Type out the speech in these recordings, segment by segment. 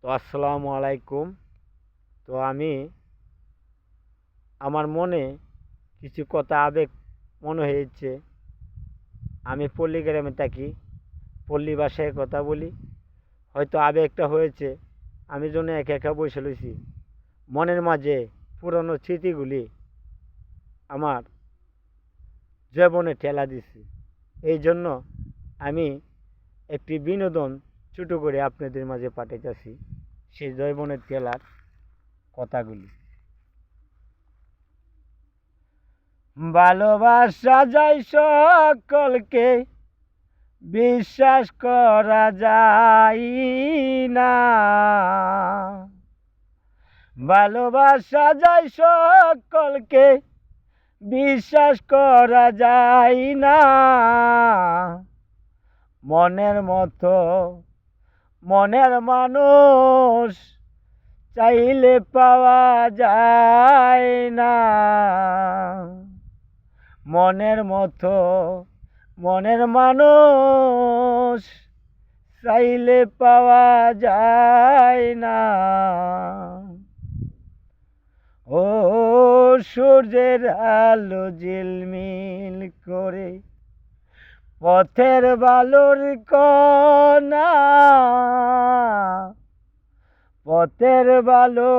তো আসসালামু আলাইকুম। তো আমি আমার মনে কিছু কথা আবেগ মনে হয়েছে। আমি পল্লী গ্রামে থাকি, পল্লী ভাষায় কথা বলি। হয়তো আবেগটা হয়েছে, আমি জন্য একা একা বসে রয়েছি। মনের মাঝে পুরনো স্মৃতিগুলি আমার জীবনে ঠেলা দিছি। এই জন্য আমি একটি বিনোদন ছোটো করে আপনাদের মাঝে পাঠাইতেছি সেই জীবনের ঠেলার কথাগুলি। ভালোবাসা যায় সকলকে, বিশ্বাস করা যায় না। ভালোবাসা যায় সকলকে, বিশ্বাস করা যায় না। মনের মতো মনের মানুষ চাইলে পাওয়া যায় না। মনের মতো মনের মানুষ চাইলে পাওয়া যায় না। ও সূর্যের আলো ঝিলমিল করে পথের বালুর কণা, পথের বালু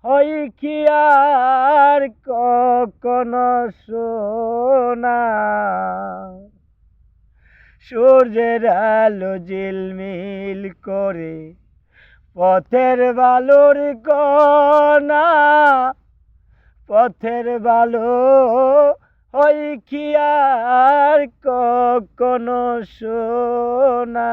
হই কি আর কখনো সোনা। সূর্যের আলো ঝিলমিল করে পথের বালুর কণা, পথের বালু হই কি আর কখনো সোনা।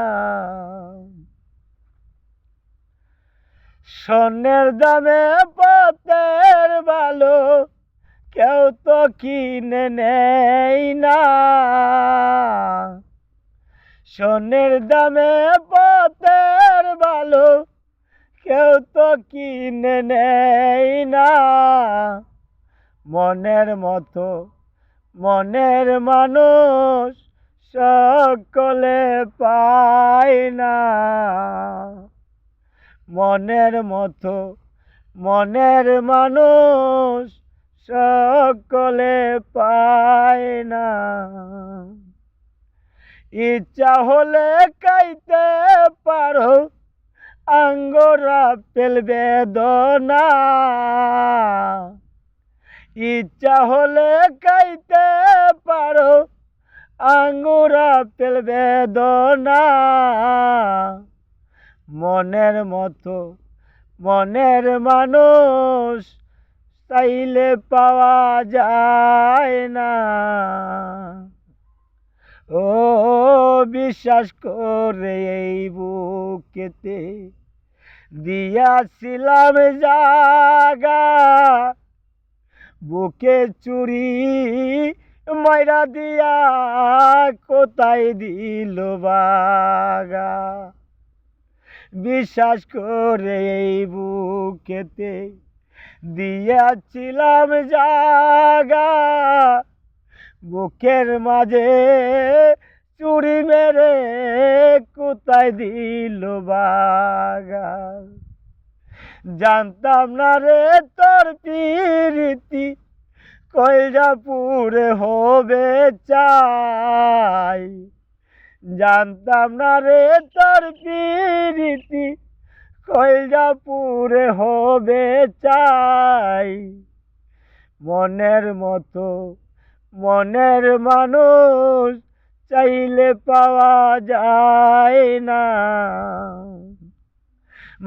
স্বর্ণের দামে পথের বালু কেউ তো কিনে নেই না। স্বর্ণের দামে পথের বালু কেউ তো কিনে নেই না। মনের মতো মনের মানুষ সকলে পায় না। মনের মতো মনের মানুষ সকলে পায় না। ইচ্ছা হলে খাইতে পারো আঙ্গুর আপেল বেদনা। ইচ্ছা হলে খাইতে পারো আঙ্গুর আপেল বেদনা। মনের মতো মনের মানুষ চাইলে পাওয়া যায় না। ও বিশ্বাস করে এই বুকেতে দিয়াছিলাম জাগা, বুকে চুরি মাইরা দিয়া কোথায় দিল বাগা। বিশ্বাস করে এই বুকেতে দিয়াছিলাম জাগা, বুকের মাঝে চুরি মেরে কোথায় দিল বাগা। জানতাম না রে তোর প্রীতি কইরা পুরে হবে চাই। জানতাম না রে তোর প্রীতি কইরা পুরে হবে চাই। মনের মতো মনের মানুষ চাইলে পাওয়া যায় না।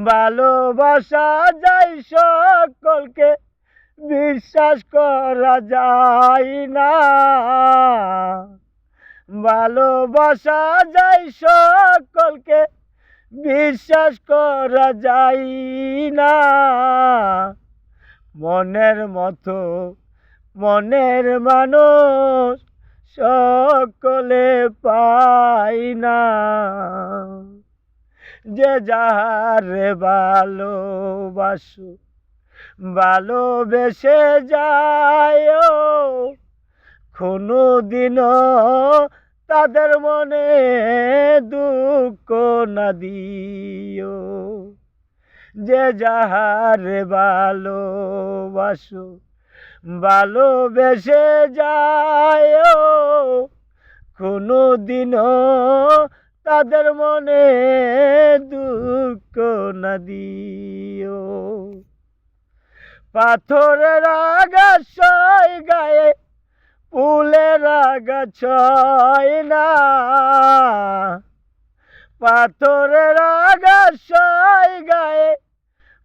ভালোবাসা যায় সকলকে, বিশ্বাস করা যায় না। ভালোবাসা যায় সকলকে, বিশ্বাস করা যায় না। মনের মতো মনের মানুষ সকলে পায় না। যে যাহারে ভালোবাসো ভালোবেসে যায়, কোনো দিনও তাদের মনে দুঃখ না দিও। যে যাহারে ভালোবাসো ভালোবেসে যায়, কোনো দিনও তাদের মনে দুঃখ না দিও। পাথরের আগাছায় গায়ে ফুলের আগাছায় না, পাথরের আগাছায় গায়ে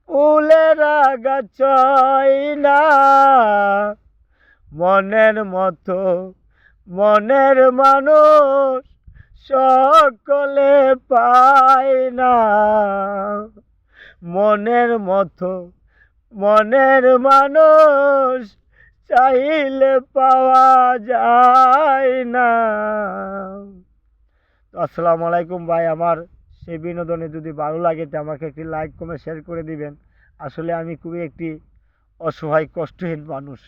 ফুলের আগাছায় না। মনের মতো মনের মানুষ সকলে পায় না, মনের মতো মনের মানুষ চাইলে পাওয়া যায় না। তো আসসালামু আলাইকুম ভাই, আমার সেই বিনোদনে যদি ভালো লাগে তো আমাকে একটি লাইক কমেন্ট শেয়ার করে দিবেন। আসলে আমি খুবই একটি অসহায় কষ্টহীন মানুষ।